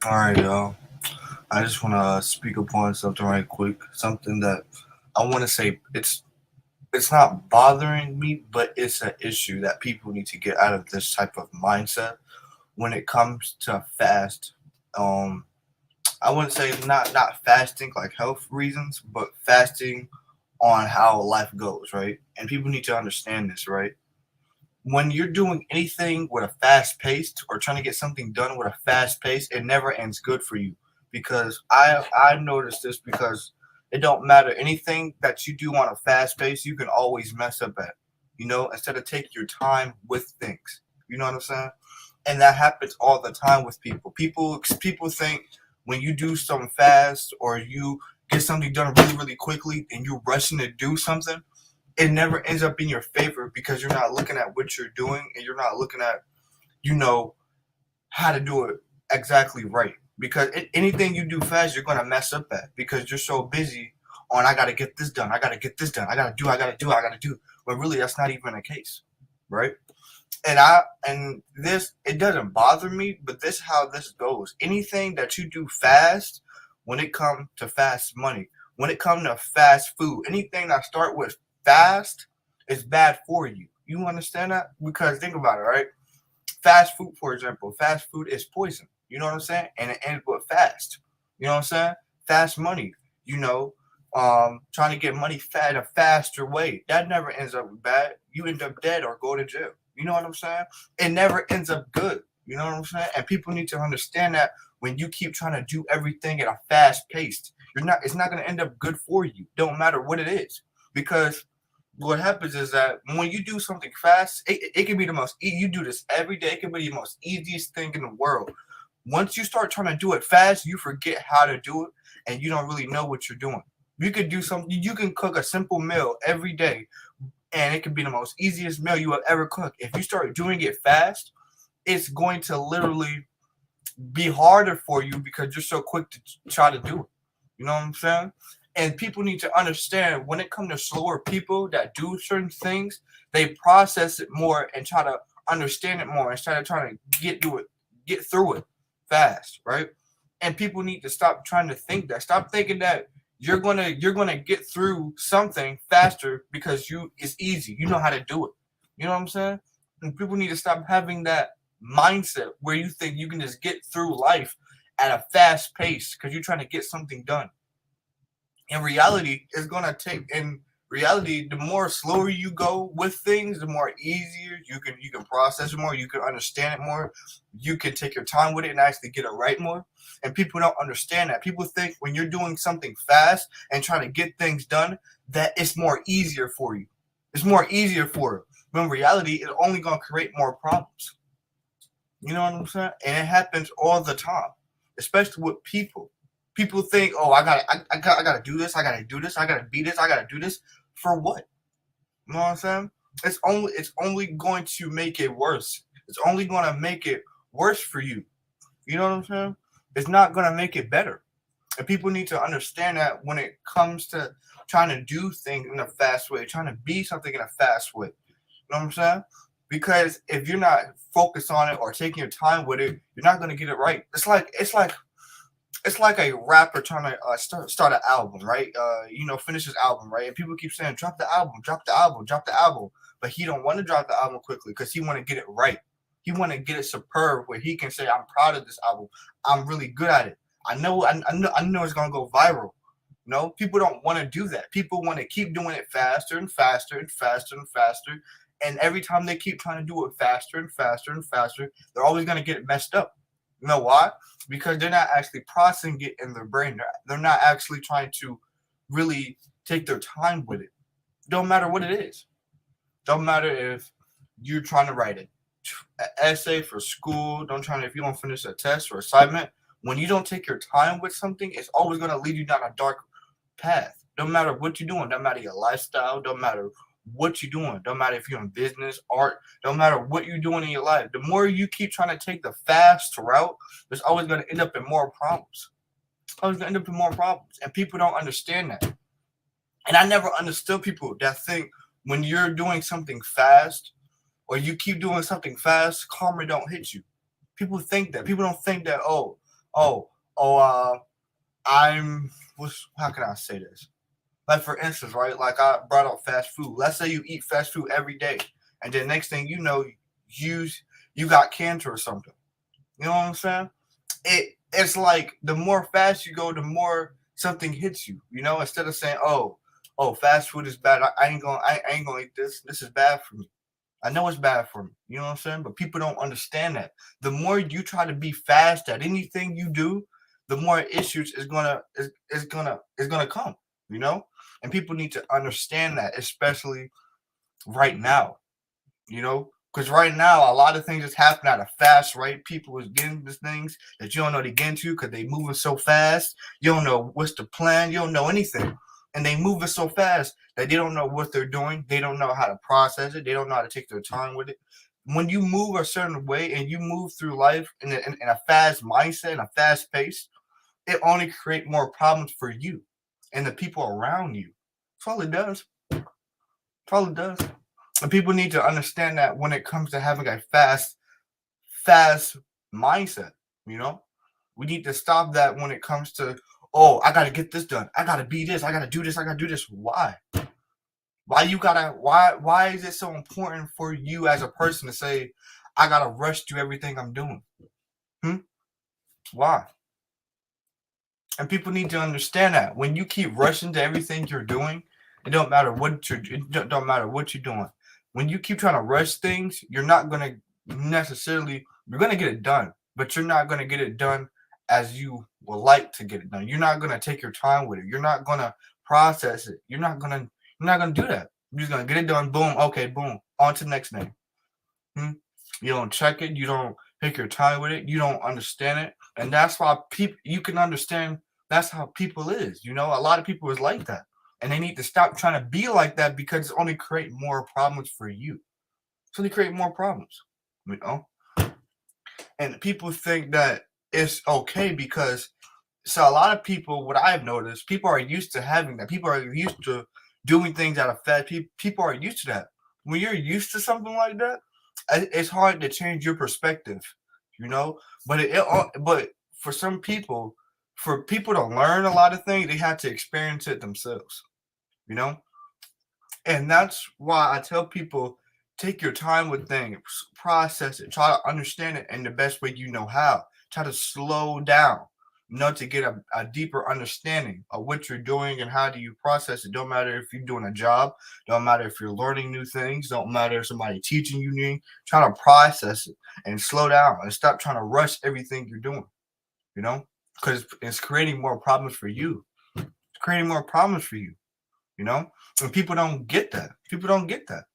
All right, y'all. I just want to speak upon something right quick. Something that I want to say it's not bothering me, but it's an issue that people need to get out of this type of mindset when it comes to fast. Um, I wouldn't say not fasting like health reasons, but fasting on how life goes, right? And people need to understand this, right? When you're doing anything with a fast pace or trying to get something done with a fast pace, it never ends good for you. Because I noticed this because it don't matter anything that you do on a fast pace, you can always mess up at. Instead of taking your time with things. You know what I'm saying? And that happens all the time with people. People think when you do something fast or you get something done really really quickly and you're rushing to do something, it never ends up in your favor because you're not looking at what you're doing and you're not looking at you know how to do it exactly right. Because anything you do fast, you're gonna mess up at because you're so busy on I gotta get this done, I gotta get this done, I gotta do. But really, that's not even the case, right? And this it doesn't bother me, but this is how this goes. Anything that you do fast, when it comes to fast money, when it comes to fast food, anything that start with fast is bad for you. You understand that? Because think about it, right? Fast food, for example, fast food is poison. You know what I'm saying? And it ends with fast. You know what I'm saying? Fast money. You know, trying to get money fat a faster way. That never ends up bad. You end up dead or go to jail. You know what I'm saying? It never ends up good. You know what I'm saying? And people need to understand that when you keep trying to do everything at a fast pace, you're not. It's not going to end up good for you. Don't matter what it is, because what happens is that when you do something fast, it can be the most. You do this every day. It can be the most easiest thing in the world. Once you start trying to do it fast, you forget how to do it, and you don't really know what you're doing. You could do something. You can cook a simple meal every day, and it could be the most easiest meal you have ever cooked. If you start doing it fast, it's going to literally be harder for you because you're so quick to try to do it. You know what I'm saying? And people need to understand when it comes to slower people that do certain things, they process it more and try to understand it more instead of trying to get through it fast, right? And people need to stop trying to think that. Stop thinking that you're gonna get through something faster because it's easy. You know how to do it. You know what I'm saying? And people need to stop having that mindset where you think you can just get through life at a fast pace because you're trying to get something done. In reality, it's gonna take. In reality, the more slower you go with things, the more easier you can process it more, you can understand it more, you can take your time with it and actually get it right more. And people don't understand that. People think when you're doing something fast and trying to get things done, that it's more easier for you. It's more easier for you. But in reality, it's only gonna create more problems. You know what I'm saying? And it happens all the time, especially with people. People think, oh, I gotta do this, I gotta do this, I gotta be this, I gotta do this for what? You know what I'm saying? It's only going to make it worse. It's only going to make it worse for you. You know what I'm saying? It's not going to make it better. And people need to understand that when it comes to trying to do things in a fast way, trying to be something in a fast way. You know what I'm saying? Because if you're not focused on it or taking your time with it, you're not gonna get it right. It's like a rapper trying to start an album, right? Finish his album, right? And people keep saying, "Drop the album, drop the album, drop the album," but he don't want to drop the album quickly because he want to get it right. He want to get it superb where he can say, "I'm proud of this album. I'm really good at it. I know it's gonna go viral." No, people don't want to do that. People want to keep doing it faster and faster and faster and faster. And every time they keep trying to do it faster and faster and faster, they're always going to get it messed up. You know why? Because they're not actually processing it in their brain. They're not actually trying to really take their time with it. Don't matter what it is. Don't matter if you're trying to write an essay for school. Don't try to if you don't finish a test or assignment. When you don't take your time with something, it's always going to lead you down a dark path. Don't matter what you're doing. Don't matter your lifestyle. Don't matter what you're doing. Don't matter if you're in business, art. Don't matter what you're doing in your life. The more you keep trying to take the fast route, there's always going to end up in more problems. Always going to end up in more problems, and people don't understand that. And I never understood people that think when you're doing something fast or you keep doing something fast, karma don't hit you. People think that. People don't think that. Oh, Oh, oh, I'm. How can I say this? Like for instance, right? Like I brought up fast food. Let's say you eat fast food every day, and then next thing you know, you you got cancer or something. You know what I'm saying? It's like the more fast you go, the more something hits you. You know, instead of saying, "Oh, fast food is bad. I ain't gonna eat this. This is bad for me." I know it's bad for me. You know what I'm saying? But people don't understand that. The more you try to be fast at anything you do, the more issues is gonna come. You know, and people need to understand that, especially right now. You know, because right now a lot of things just happen at a fast rate. People is getting these things that you don't know they get into because they moving so fast. You don't know what's the plan. You don't know anything, and they moving so fast that they don't know what they're doing. They don't know how to process it. They don't know how to take their time with it. When you move a certain way and you move through life in a fast mindset and a fast pace, it only create more problems for you and the people around you. That's all it does. That's all it does. And people need to understand that when it comes to having a fast mindset, you know, we need to stop that when it comes to, oh, I gotta get this done. I gotta be this. I gotta do this. I gotta do this. Why? Why is it so important for you as a person to say, I gotta rush through everything I'm doing? Hmm? Why? And people need to understand that when you keep rushing to everything you're doing, it don't matter what you're doing. When you keep trying to rush things, you're not gonna necessarily you're gonna get it done, but you're not gonna get it done as you would like to get it done. You're not gonna take your time with it. You're not gonna process it. You're not gonna do that. You're just gonna get it done. Boom. Okay. Boom. On to the next thing. Hmm? You don't check it. You don't take your time with it. You don't understand it, and that's why people. You can understand. That's how people is. You know, a lot of people is like that, and they need to stop trying to be like that because it's only create more problems for you. It's only create more problems. You know, and people think that it's okay because so a lot of people. What I've noticed, people are used to having that. People are used to doing things out of fast. People are used to that. When you're used to something like that, it's hard to change your perspective, you know. But for some people, for people to learn a lot of things, they have to experience it themselves, you know. And that's why I tell people take your time with things, process it, try to understand it in the best way you know how. Try to slow down, you know, to get a deeper understanding of what you're doing and how do you process it. Don't matter if you're doing a job, don't matter if you're learning new things, don't matter if somebody teaching you new. Try to process it and slow down and stop trying to rush everything you're doing, you know, because it's creating more problems for you. It's creating more problems for you, you know, and people don't get that. People don't get that.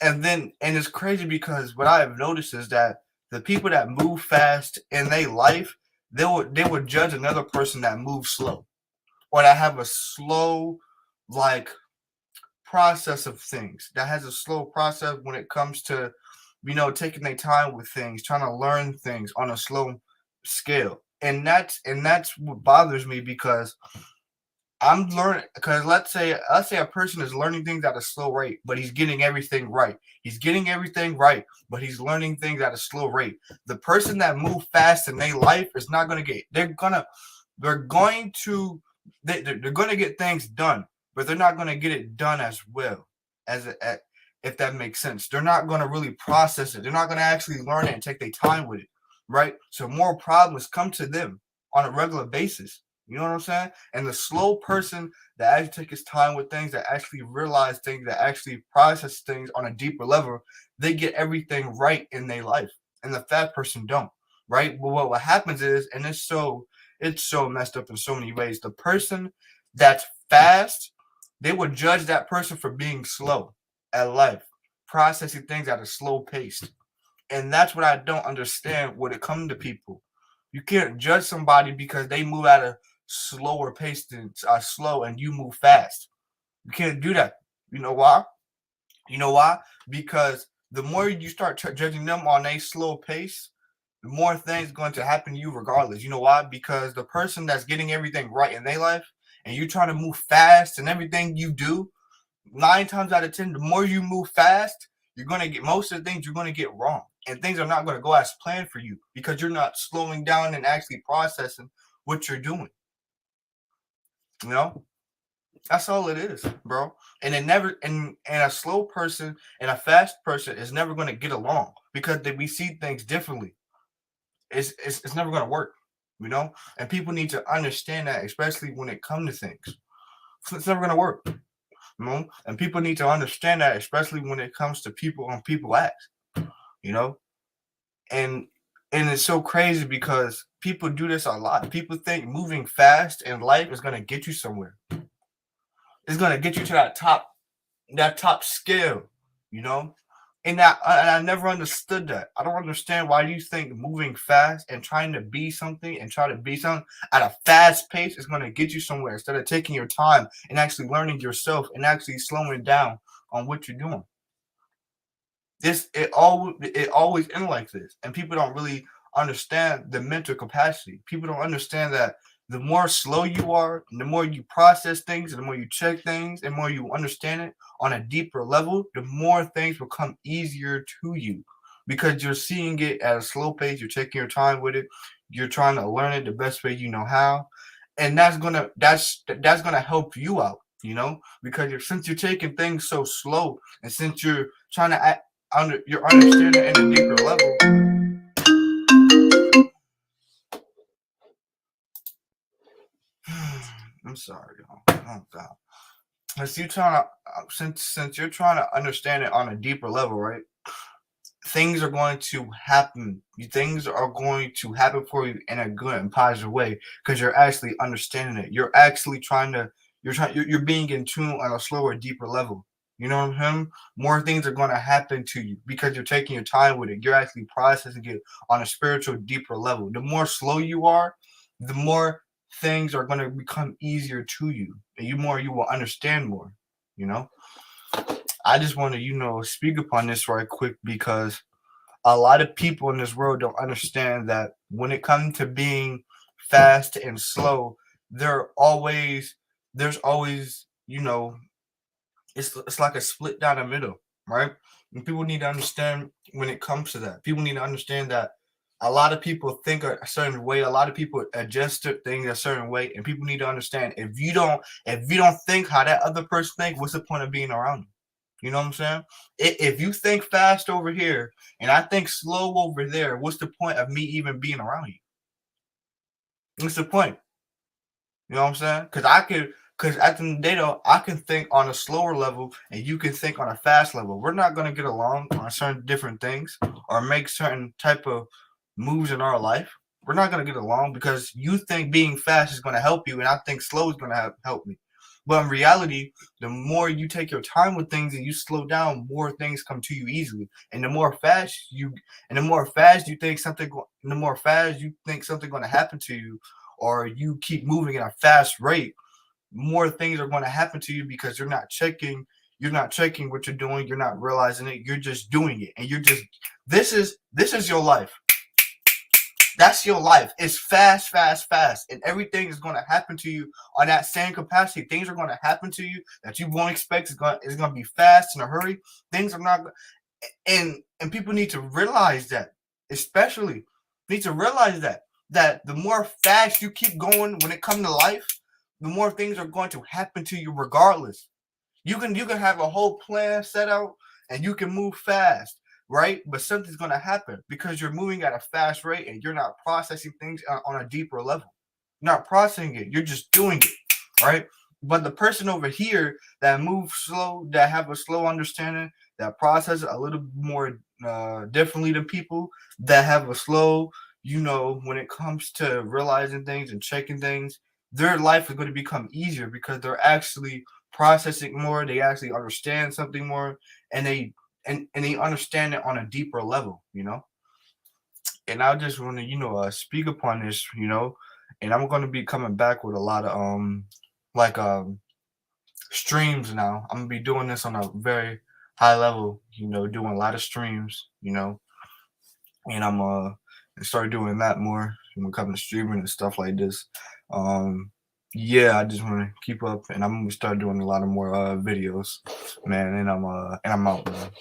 And it's crazy because what I have noticed is that the people that move fast in their life, they would judge another person that moves slow or that have a slow like process of things, that has a slow process when it comes to, you know, taking their time with things, trying to learn things on a slow scale. And that's what bothers me because I'm learning because let's say a person is learning things at a slow rate, but he's getting everything right. He's getting everything right, but he's learning things at a slow rate. The person that move fast in their life is not gonna get. They're going to they're gonna get things done, but they're not gonna get it done as well if that makes sense. They're not gonna really process it. They're not gonna actually learn it and take their time with it, right? So more problems come to them on a regular basis. You know what I'm saying? And the slow person that actually take his time with things, that actually realize things, that actually process things on a deeper level, they get everything right in their life. And the fat person don't, right? But what happens is, and it's so messed up in so many ways. The person that's fast, they would judge that person for being slow at life, processing things at a slow pace. And that's what I don't understand when it comes to people. You can't judge somebody because they move at a slower pace than slow and you move fast. You can't do that. You know why? You know why? Because the more you start judging them on a slow pace, the more things going to happen to you regardless. You know why? Because the person that's getting everything right in their life and you trying to move fast and everything you do, 9 times out of 10, the more you move fast, you're gonna get most of the things you're gonna get wrong. and things are not going to go as planned for you because you're not slowing down and actually processing what you're doing. You know, that's all it is, bro. And it never and a slow person and a fast person is never going to get along because we see things differently. It's never going to work, you know. And people need to understand that, especially when it comes to things. It's never going to work, you know. And people need to understand that, especially when it comes to people on people acts, you know. And it's so crazy because people do this a lot. People think moving fast in life is going to get you somewhere. It's going to get you to that top scale, you know? And I never understood that. I don't understand why you think moving fast and trying to be something and try to be something at a fast pace is going to get you somewhere instead of taking your time and actually learning yourself and actually slowing down on what you're doing. It always ends like this, and people don't really understand the mental capacity. People don't understand that the more slow you are, the more you process things, and the more you check things, and more you understand it on a deeper level, the more things become easier to you because you're seeing it at a slow pace. You're taking your time with it. You're trying to learn it the best way you know how, and that's gonna help you out. You know, because since you're taking things so slow, and since you're trying to you're understanding at a deeper level. I'm sorry, y'all. Oh God. Since you trying to since you're trying to understand it on a deeper level, right? Things are going to happen. Things are going to happen for you in a good and positive way because you're actually understanding it. You're actually you're being in tune on a slower, deeper level. You know what I'm saying? More things are going to happen to you because you're taking your time with it. You're actually processing it on a spiritual, deeper level. The more slow you are, the more things are going to become easier to you, and you will understand more. You know. I just want to, speak upon this right quick because a lot of people in this world don't understand that when it comes to being fast and slow, there's always, it's like a split down the middle, right? And people need to understand when it comes to that. People need to understand that a lot of people think a certain way, a lot of people adjust their things a certain way, and people need to understand if you don't think how that other person thinks, what's the point of being around you? You know what I'm saying? If you think fast over here and I think slow over there, what's the point of me even being around you? What's the point? You know what I'm saying? Because at the end of the day, though, I can think on a slower level and you can think on a fast level. We're not going to get along on certain different things or make certain type of moves in our life. We're not going to get along because you think being fast is going to help you and I think slow is going to help me. But in reality, the more you take your time with things and you slow down, more things come to you easily. And the more fast you think something, the more fast you think something going to happen to you, or you keep moving at a fast rate, more things are going to happen to you because you're not checking what you're doing, you're not realizing it, you're just doing it, and this is your life. That's your life. It's fast, fast, fast. And everything is going to happen to you on that same capacity. Things are going to happen to you that you won't expect. It's going to be fast in a hurry. Things are not, and people need to realize that, especially need to realize that the more fast you keep going when it comes to life, the more things are going to happen to you regardless. You can have a whole plan set out and you can move fast, right? But something's gonna happen because you're moving at a fast rate and you're not processing things on a deeper level. You're not processing it, you're just doing it, right? But the person over here that moves slow, that have a slow understanding, that process a little more differently than people that have a slow, when it comes to realizing things and checking things, their life is going to become easier because they're actually processing more, they actually understand something more, and they understand it on a deeper level. And I just want to speak upon this, and I'm going to be coming back with a lot of like streams now. I'm going to be doing this on a very high level, doing a lot of streams, and I'm start doing that more when it comes to streaming and stuff like this. Yeah, I just want to keep up, and I'm gonna start doing a lot of more videos, man. And I'm out, man.